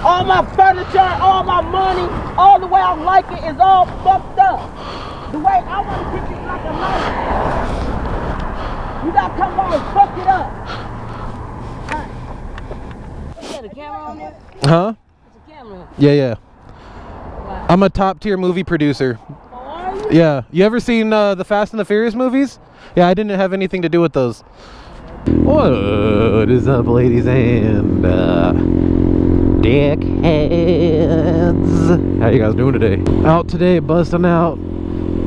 All my furniture, all my money, all the way I like it is all fucked up. The way I want to keep it like a knife. You gotta come on and fuck it up. Is that a camera on there? Huh? It's a camera. Yeah. Wow. I'm a top tier movie producer. Oh, are you? Yeah. You ever seen the Fast and the Furious movies? Yeah, I didn't have anything to do with those. What is up, ladies and dickheads? How you guys doing today? Out today, busting out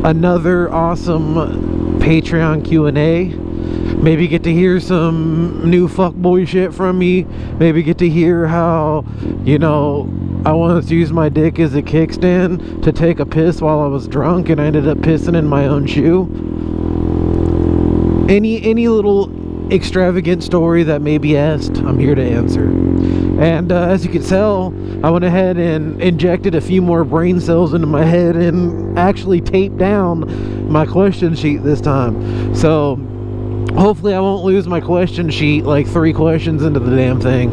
another awesome Patreon Q&A. Maybe get to hear some new fuckboy shit from me. Maybe get to hear how, you know, I wanted to use my dick as a kickstand to take a piss while I was drunk and I ended up pissing in my own shoe. Any little extravagant story that may be asked, I'm here to answer. And as you can tell, I went ahead and injected a few more brain cells into my head and actually taped down my question sheet this time. So hopefully I won't lose my question sheet like 3 questions into the damn thing.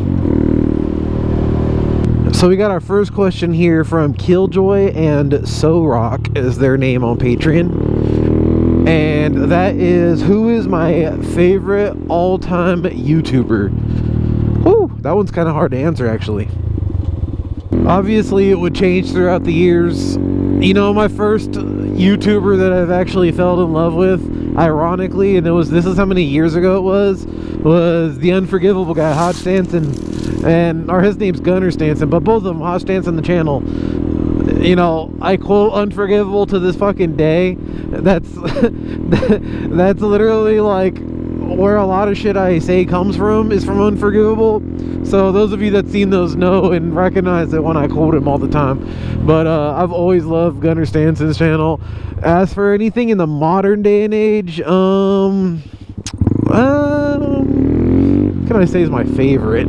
So we got our first question here from Killjoy and So Rock is their name on Patreon. And that is, who is my favorite all-time YouTuber? Whew, that one's kind of hard to answer, actually. Obviously, it would change throughout the years. You know, my first YouTuber that I've actually fell in love with, ironically, and this is how many years ago it was the Unforgivable guy, Hodge Stanson, or his name's Gunner Stanson, but both of them, Hodge Stanson, the channel. You know, I quote Unforgivable to this fucking day. That's that's literally like where a lot of shit I say comes from, is from Unforgivable. So those of you that seen those know and recognize it when I quote him all the time. But I've always loved Gunner Stanson's channel. As for anything in the modern day and age, what can I say is my favorite?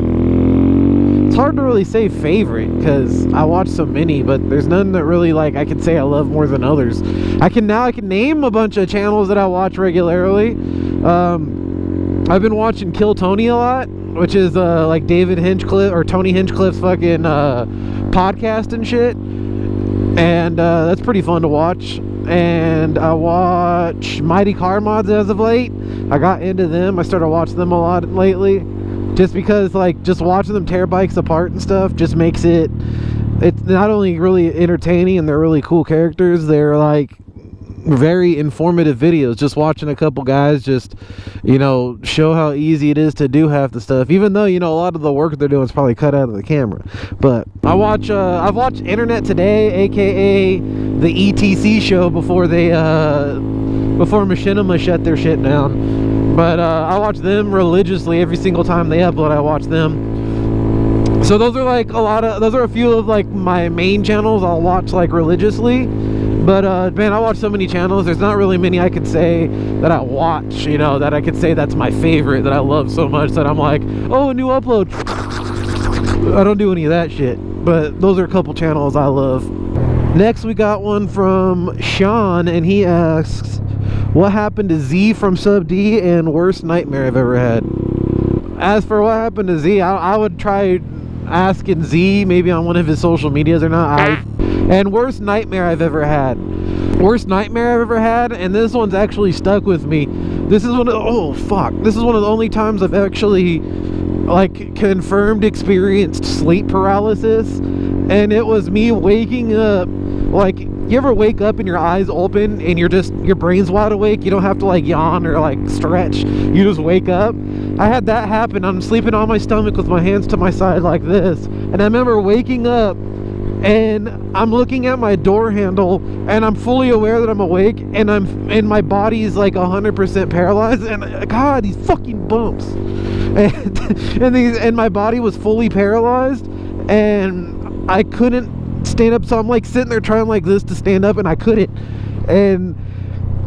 It's hard to really say favorite because I watch so many, but there's none that really like I can say I love more than others. I can name a bunch of channels that I watch regularly. I've been watching Kill Tony a lot, which is like David Hinchcliffe or Tony Hinchcliffe's fucking podcast and shit, and that's pretty fun to watch. And I watch Mighty Car Mods as of late. I got into them. I started watching them a lot lately. Just because, like, just watching them tear bikes apart and stuff just makes it's not only really entertaining and they're really cool characters, they're, like, very informative videos. Just watching a couple guys just, you know, show how easy it is to do half the stuff. Even though, you know, a lot of the work they're doing is probably cut out of the camera. But I've watched Internet Today, a.k.a. the ETC show before Machinima shut their shit down. But I watch them religiously every single time they upload. I watch them. So those are a few of like my main channels I'll watch like religiously. But man, I watch so many channels. There's not really many I could say that I watch, you know, that I could say that's my favorite, that I love so much that I'm like, oh, a new upload. I don't do any of that shit. But those are a couple channels I love. Next we got one from Sean, and he asks, what happened to Z from Sub D and worst nightmare I've ever had? As for what happened to Z, I would try asking Z maybe on one of his social medias or not. And worst nightmare I've ever had. Worst nightmare I've ever had, and this one's actually stuck with me. This is one of the only times I've actually like confirmed experienced sleep paralysis, and it was me waking up. Like, you ever wake up and your eyes open and your brain's wide awake? You don't have to like yawn or like stretch. You just wake up. I had that happen. I'm sleeping on my stomach with my hands to my side like this. And I remember waking up and I'm looking at my door handle and I'm fully aware that I'm awake and my body is like 100% paralyzed, and God, these fucking bumps. And my body was fully paralyzed and I couldn't stand up, so I'm like sitting there trying like this to stand up and I couldn't. And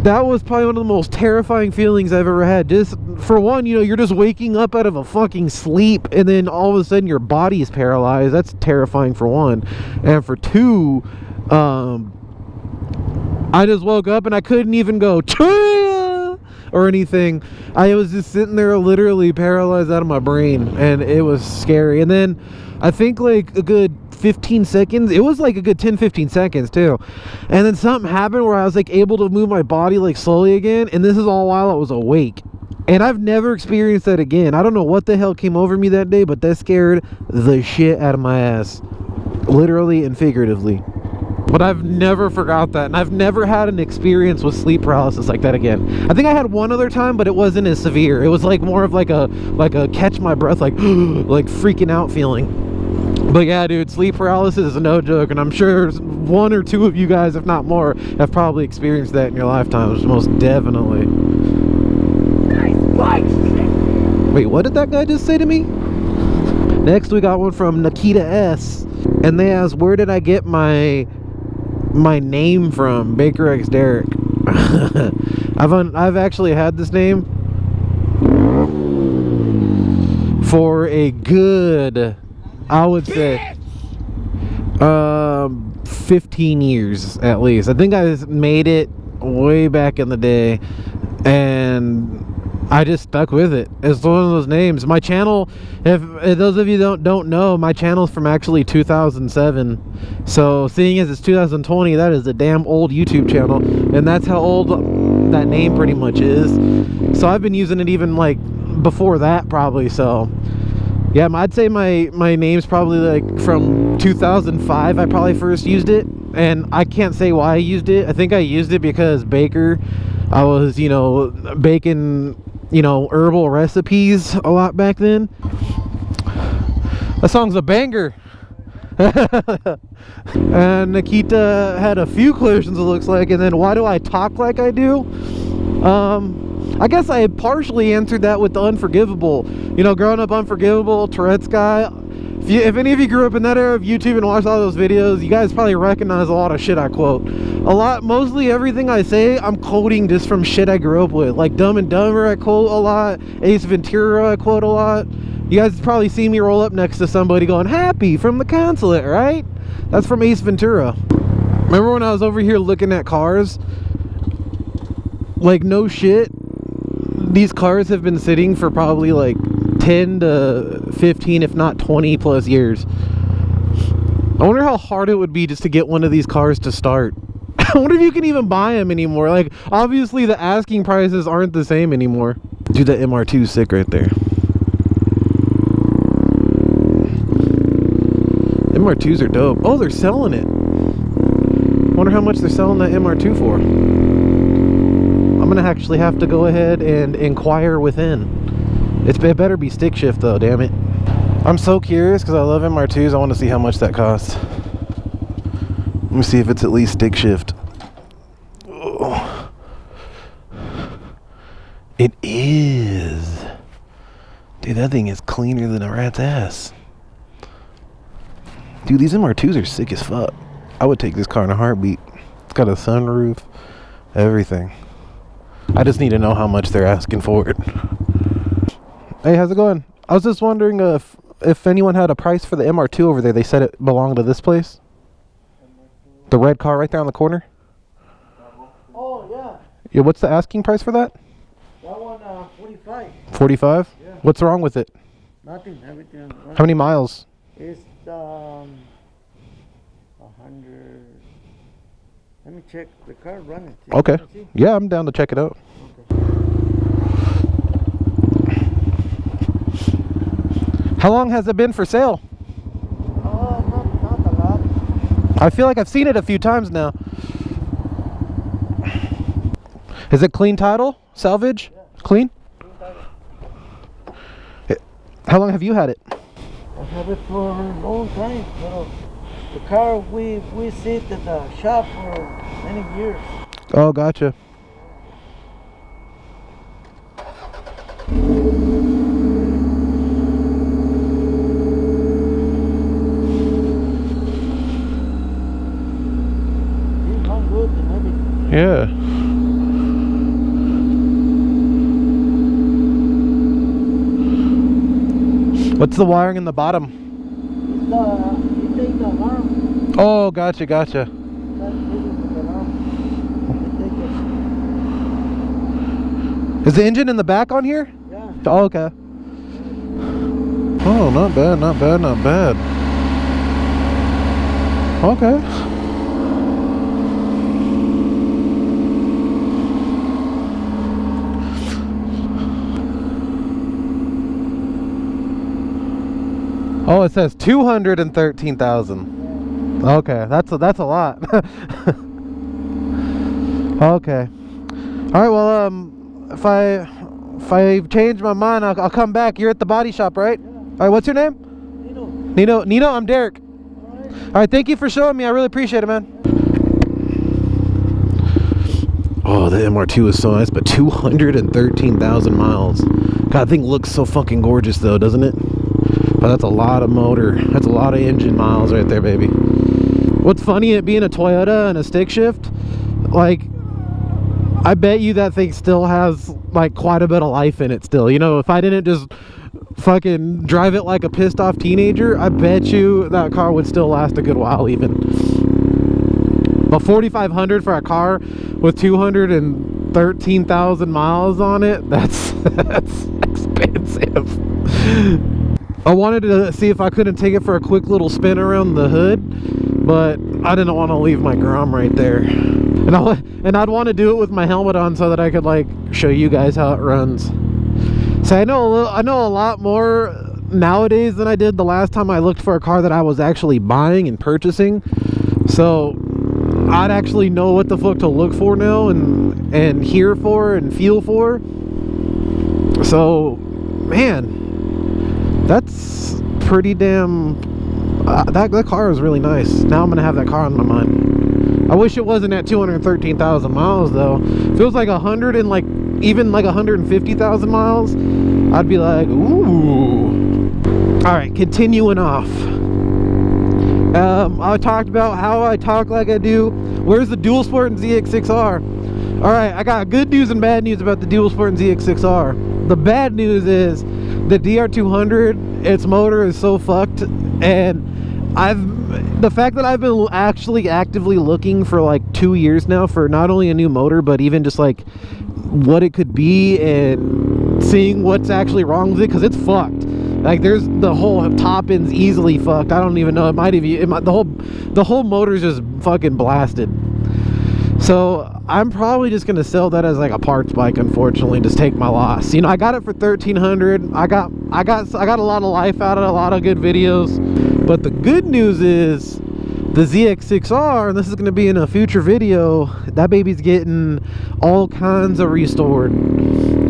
that was probably one of the most terrifying feelings I've ever had. Just for one, you know, you're just waking up out of a fucking sleep and then all of a sudden your body is paralyzed. That's terrifying for one. And for two, I just woke up and I couldn't even go or anything. I was just sitting there literally paralyzed out of my brain, and it was scary. And then I think like a good 15 seconds, it was like a good 10-15 seconds too, and then something happened where I was like able to move my body like slowly again, and this is all while I was awake. And I've never experienced that again. I don't know what the hell came over me that day, but that scared the shit out of my ass, literally and figuratively. But I've never forgot that, and I've never had an experience with sleep paralysis like that again. I think I had one other time, but it wasn't as severe. It was like more of like a catch my breath, like like freaking out feeling. But yeah, dude, sleep paralysis is no joke, and I'm sure one or two of you guys, if not more, have probably experienced that in your lifetimes, most definitely. Wait, what did that guy just say to me? Next, we got one from Nikita S, and they asked, where did I get my name from? Baker X Derek. I've actually had this name for a good, I would say 15 years at least. I think I made it way back in the day, and I just stuck with it. It's one of those names. My channel, if those of you don't know, my channel's from actually 2007. So seeing as it's 2020, that is a damn old YouTube channel, and that's how old that name pretty much is. So I've been using it even like before that probably. So yeah, I'd say my name's probably like from 2005 I probably first used it, and I can't say why I used it. I think I used it because Baker, I was, you know, baking, you know, herbal recipes a lot back then. That song's a banger. And Nikita had a few questions, it looks like. And then, why do I talk like I do? I guess I had partially answered that with the Unforgivable. You know, growing up Unforgivable, Tourette's guy. If any of you grew up in that era of YouTube and watched all those videos, you guys probably recognize a lot of shit I quote. Mostly everything I say, I'm quoting just from shit I grew up with. Like Dumb and Dumber, I quote a lot. Ace Ventura, I quote a lot. You guys probably see me roll up next to somebody going, "Happy" from the consulate, right? That's from Ace Ventura. Remember when I was over here looking at cars? Like, no shit, these cars have been sitting for probably like 10 to 15, if not 20 plus years. I wonder how hard it would be just to get one of these cars to start. I wonder if you can even buy them anymore. Like, obviously the asking prices aren't the same anymore. Dude, that MR2 is sick right there. MR2s are dope. Oh, they're selling it. Wonder how much they're selling that MR2 for. I'm gonna actually have to go ahead and inquire within. It better be stick shift though, damn it. I'm so curious because I love MR2s. I want to see how much that costs. Let me see if it's at least stick shift. Oh. It is. Dude, that thing is cleaner than a rat's ass. Dude, these MR2s are sick as fuck. I would take this car in a heartbeat. It's got a sunroof, everything. I just need to know how much they're asking for it. Hey, how's it going? I was just wondering if anyone had a price for the MR2 over there. They said it belonged to this place. The red car right there on the corner. Oh, yeah. Yeah, what's the asking price for that? That one, 45. 45? Yeah. What's wrong with it? Nothing, everything. How many miles? It's 100. Let me check the car running. Okay. Yeah, I'm down to check it out. Okay. How long has it been for sale? Not a lot. I feel like I've seen it a few times now. Is it clean title? Salvage? Yeah. Clean? Clean title. How long have you had it? I have it for a long time. You know, the car we sit at the shop for many years. Oh, gotcha. Good and everything. Yeah. What's the wiring in the bottom? It takes the alarm. Oh, gotcha. That is the alarm. Is the engine in the back on here? Yeah. Oh, okay. Oh, not bad, not bad, not bad. Okay. Oh, it says 213,000. Okay, that's a lot. Okay. All right. Well, if I change my mind, I'll come back. You're at the body shop, right? Yeah. All right. What's your name? Nino. I'm Derek. All right. Thank you for showing me. I really appreciate it, man. Oh, the MR2 is so nice, but 213,000 miles. God, that thing looks so fucking gorgeous, though, doesn't it? But that's a lot of motor. That's a lot of engine miles right there, baby. What's funny, it being a Toyota and a stick shift, like, I bet you that thing still has, like, quite a bit of life in it still. You know, if I didn't just fucking drive it like a pissed off teenager, I bet you that car would still last a good while even. But $4,500 for a car with 213,000 miles on it, that's expensive. I wanted to see if I couldn't take it for a quick little spin around the hood, but I didn't want to leave my grom right there. And I'd want to do it with my helmet on so that I could, like, show you guys how it runs. So I know a lot more nowadays than I did the last time I looked for a car that I was actually buying and purchasing. So I'd actually know what the fuck to look for now and hear for and feel for. So, man, that's pretty damn... that car is really nice. Now I'm gonna have that car on my mind. I wish it wasn't at 213,000 miles though. If it was like 100 and like even like 150,000 miles, I'd be like, ooh. All right, continuing off. I talked about how I talk like I do. Where's the Dual Sport and ZX6R? All right, I got good news and bad news about the Dual Sport and ZX6R. The bad news is the DR200, its motor is so fucked, and the fact that I've been actually actively looking for like 2 years now for not only a new motor, but even just like what it could be and seeing what's actually wrong with it, because it's fucked. Like, there's the whole top end's easily fucked. I don't even know. The whole motor's just fucking blasted. So I'm probably just gonna sell that as like a parts bike, unfortunately, just take my loss. You know, I got it for $1,300. I got a lot of life out of it, a lot of good videos. But the good news is the ZX6R, and this is gonna be in a future video, that baby's getting all kinds of restored.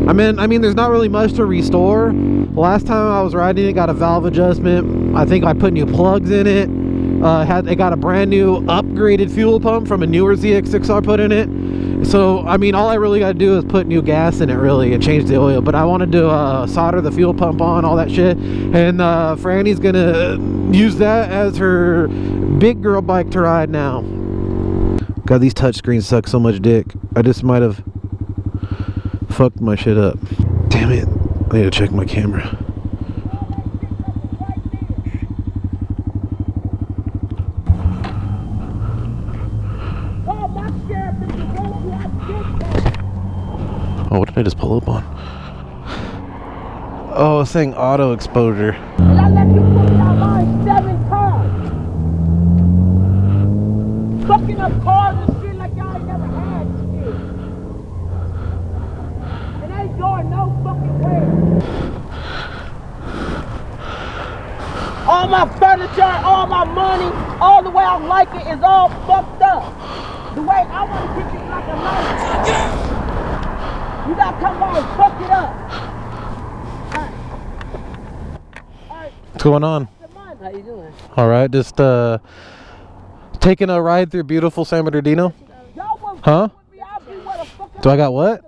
I mean, there's not really much to restore. Last time I was riding it, got a valve adjustment. I think I put new plugs in it. It got a brand new upgraded fuel pump from a newer ZX6R put in it. So, I mean, all I really got to do is put new gas in it, really, and change the oil. But I wanted to solder the fuel pump on, all that shit. And Franny's going to use that as her big girl bike to ride now. God, these touchscreens suck so much dick. I just might have fucked my shit up. Damn it. I need to check my camera. Oh, what did I just pull up on? Oh, it's saying auto exposure. And I let you put down mine 7 cars. Fucking up cars and shit like y'all ain't never had shit. It ain't going no fucking way. All my furniture, all my money, all the way I like it is all fucked up. The way I want to keep it like a life. You gotta come on and fuck it up. Alright. What's going on? How you doing? Alright, just taking a ride through beautiful San Bernardino. Huh? Do I got what?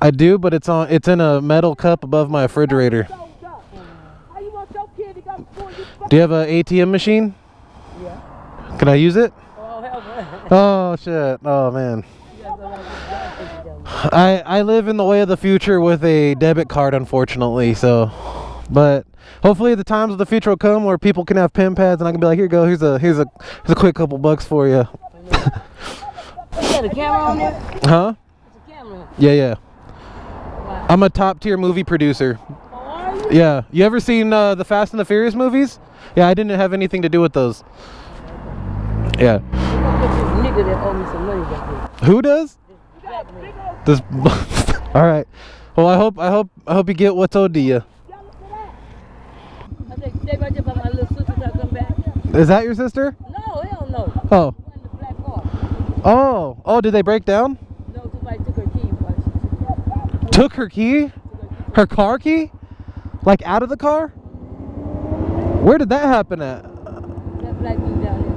I do, but it's in a metal cup above my refrigerator. Do you have an ATM machine? Yeah. Can I use it? Oh, hell no. Oh shit. Oh man. I live in the way of the future with a debit card, unfortunately, so, but hopefully the times of the future will come where people can have pen pads and I can be like, here you go, here's a quick couple bucks for you. Is there a camera on there? Huh? There's a camera. Yeah. I'm a top tier movie producer. Oh, are you? Yeah. You ever seen the Fast and the Furious movies? Yeah, I didn't have anything to do with those. Yeah. This nigga that owe me some money back here. Who does? This. All right. Well, I hope you get what's owed to you. I think they might just buy my little sister to come back. Is that your sister? No, hell no. Oh. She went in the black car. Oh. Oh, did they break down? No, somebody took her key. While she Took her key? Her car key? Like out of the car? Where did that happen at? that black dude down there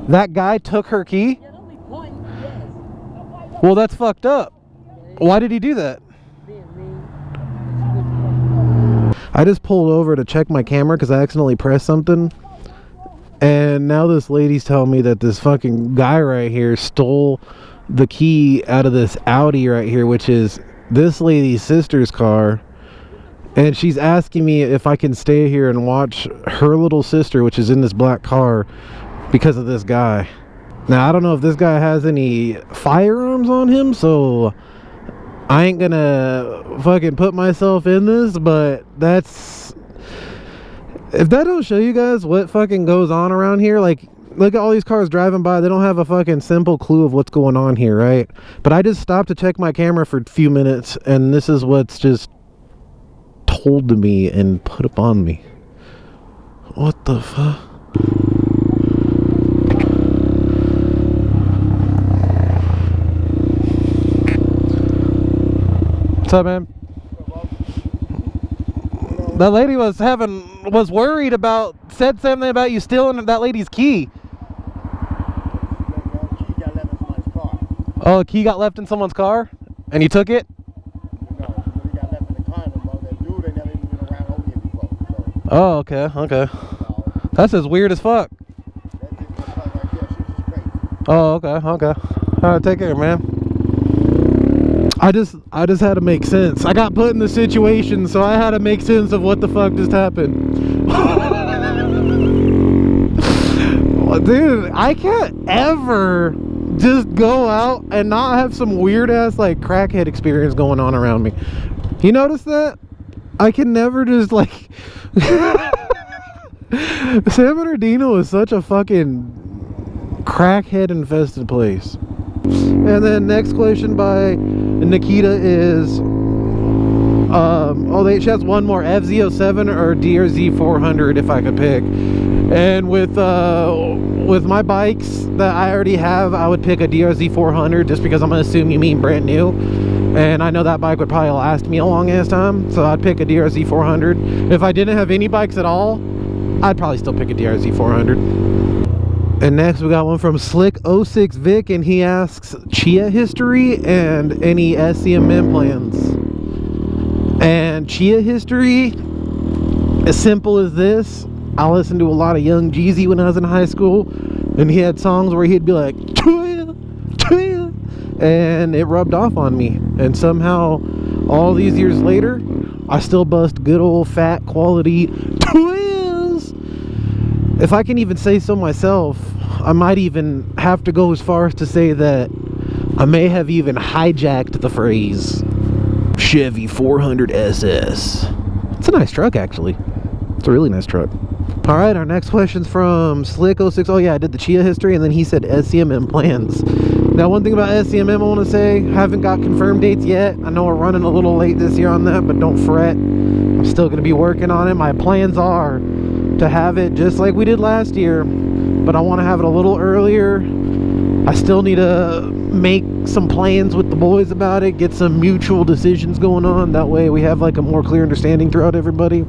too. That guy took her key? Yeah, don't be pointing. Yes. Well, that's fucked up. Why did he do that? Being mean. I just pulled over to check my camera because I accidentally pressed something. And now this lady's telling me that this fucking guy right here stole the key out of this Audi right here, which is this lady's sister's car. And she's asking me if I can stay here and watch her little sister, which is in this black car, because of this guy. Now, I don't know if this guy has any firearms on him, so I ain't gonna fucking put myself in this, but that's... If that don't show you guys what fucking goes on around here, like, look at all these cars driving by. They don't have a fucking simple clue of what's going on here, right? But I just stopped to check my camera for a few minutes, and this is what's just told to me and put upon me. What the fuck? What's up, man? That lady was worried about, said something about you stealing that lady's key. Oh, a key got left in someone's car? And you took it? Oh, okay, okay. That's as weird as fuck. Oh, okay, okay. Alright, take care, man. I just had to make sense. I got put in the situation, so I had to make sense of what the fuck just happened. Dude, I can't ever just go out and not have some weird ass like crackhead experience going on around me. You notice that? I can never just like San Bernardino is such a fucking crackhead infested place. And then next question by Nikita is she has one more, FZ07 or DRZ 400 if I could pick. And with my bikes that I already have, I would pick a DRZ 400 just because I'm gonna assume you mean brand new, and I know that bike would probably last me a long ass time, so I'd pick a DRZ 400. If I didn't have any bikes at all, I'd probably still pick a DRZ 400. And next we got one from Slick06 Vic, and he asks Chia history and any SCMM plans. And Chia history, as simple as this: I listened to a lot of Young Jeezy when I was in high school, and he had songs where he'd be like Chia, Chia, and it rubbed off on me. And somehow, all these years later, I still bust good old fat quality Chias. If I can even say so myself, I might even have to go as far as to say that I may have even hijacked the phrase Chevy 400 SS. It's a nice truck, actually. It's a really nice truck. All right, our next question's from Slick06. Oh yeah, I did the Chia history, and then he said SCMM plans. Now, one thing about SCMM I want to say, haven't got confirmed dates yet. I know we're running a little late this year on that, but don't fret. I'm still going to be working on it. My plans are to have it just like we did last year, but I want to have it a little earlier. I still need to make some plans with the boys about it, get some mutual decisions going on. That way we have like a more clear understanding throughout everybody.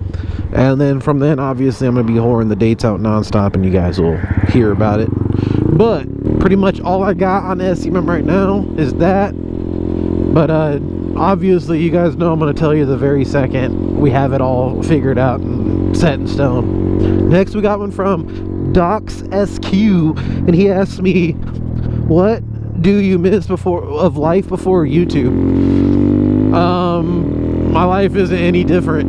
And then from then, obviously, I'm going to be whoring the dates out nonstop, and you guys will hear about it. But pretty much all I got on SCMM right now is that. But obviously, you guys know I'm going to tell you the very second we have it all figured out and set in stone. Next, we got one from DocsSQ, and he asked me, what do you miss of life before YouTube? My life isn't any different.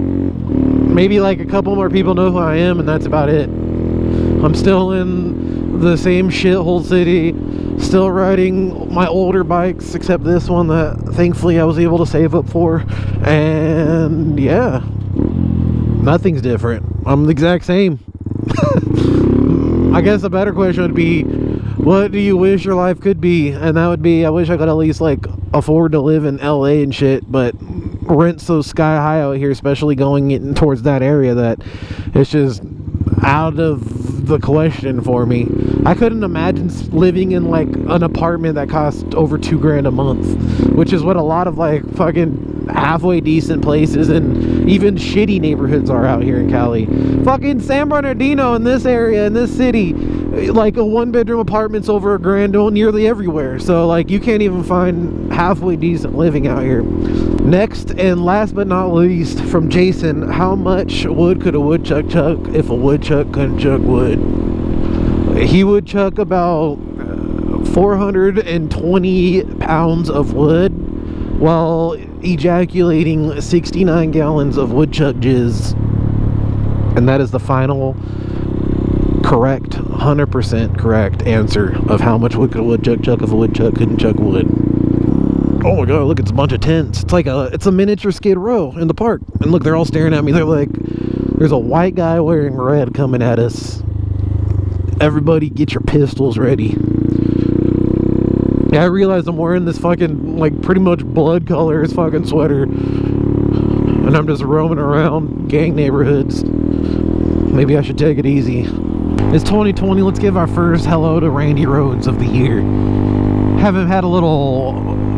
Maybe like a couple more people know who I am, and that's about it. I'm still in the same shithole city, still riding my older bikes, except this one that thankfully I was able to save up for. And yeah, nothing's different. I'm the exact same. I guess a better question would be, what do you wish your life could be? And that would be, I wish I could at least like afford to live in LA and shit, but rent's so sky high out here, especially going in towards that area, that it's just out of the question for me. I couldn't imagine living in like an apartment that costs over $2,000 a month, which is what a lot of like fucking halfway decent places and even shitty neighborhoods are out here in Cali. Fucking San Bernardino in this area, in this city, like a one-bedroom apartment's over $1,000 nearly everywhere. So like you can't even find halfway decent living out here. Next and last but not least, from Jason, how much wood could a woodchuck chuck if a woodchuck couldn't chuck wood? He would chuck about 420 pounds of wood while ejaculating 69 gallons of woodchuck jizz. And that is the final correct, 100% correct answer of how much wood could a woodchuck chuck if a woodchuck couldn't chuck wood. Oh my god, look, it's a bunch of tents. It's a miniature Skid Row in the park. And look, they're all staring at me. They're like, there's a white guy wearing red coming at us. Everybody get your pistols ready. Yeah, I realize I'm wearing this fucking, like, pretty much blood color as fucking sweater. And I'm just roaming around gang neighborhoods. Maybe I should take it easy. It's 2020, let's give our first hello to Randy Rhoads of the year. Haven't had a little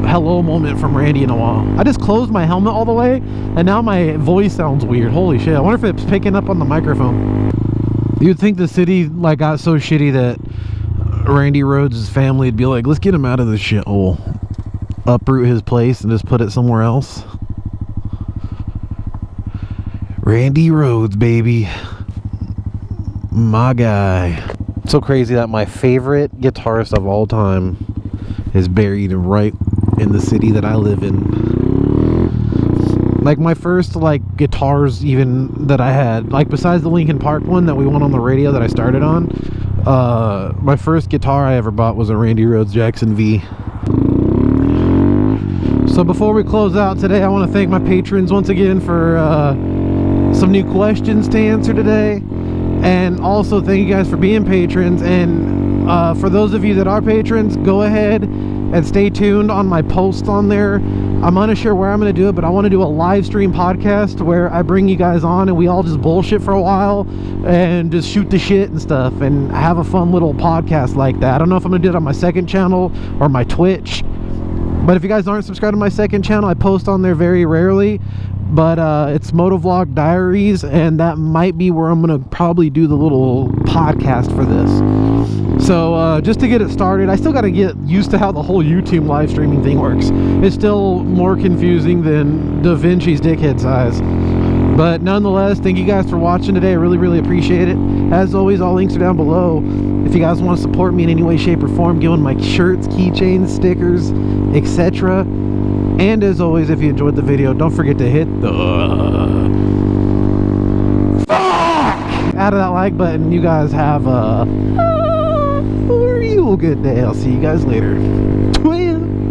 hello moment from Randy in a while. I just closed my helmet all the way, and now my voice sounds weird. Holy shit, I wonder if it's picking up on the microphone. You'd think the city like got so shitty that Randy Rhoads' family would be like, let's get him out of this shithole. Uproot his place and just put it somewhere else. Randy Rhoads, baby. My guy. It's so crazy that my favorite guitarist of all time is buried right in the city that I live in. Like my first like guitars even that I had, like besides the Linkin Park one that we went on the radio that I started on, my first guitar I ever bought was a Randy Rhoads Jackson V. So before we close out today, I want to thank my patrons once again for some new questions to answer today. And also thank you guys for being patrons. And for those of you that are patrons, go ahead and stay tuned on my posts on there. I'm unsure where I'm going to do it, but I want to do a live stream podcast where I bring you guys on and we all just bullshit for a while and just shoot the shit and stuff and have a fun little podcast like that. I don't know if I'm going to do it on my second channel or my Twitch. But if you guys aren't subscribed to my second channel, I post on there very rarely. But it's Motovlog Diaries, and that might be where I'm going to probably do the little podcast for this. So just to get it started, I still got to get used to how the whole YouTube live streaming thing works. It's still more confusing than Da Vinci's dickhead size. But nonetheless, thank you guys for watching today. I really, really appreciate it. As always, all links are down below. If you guys want to support me in any way, shape, or form, give them my shirts, keychains, stickers, etc. And as always, if you enjoyed the video, don't forget to hit the out of that like button. You guys have a real good day. I'll see you guys later. Twin.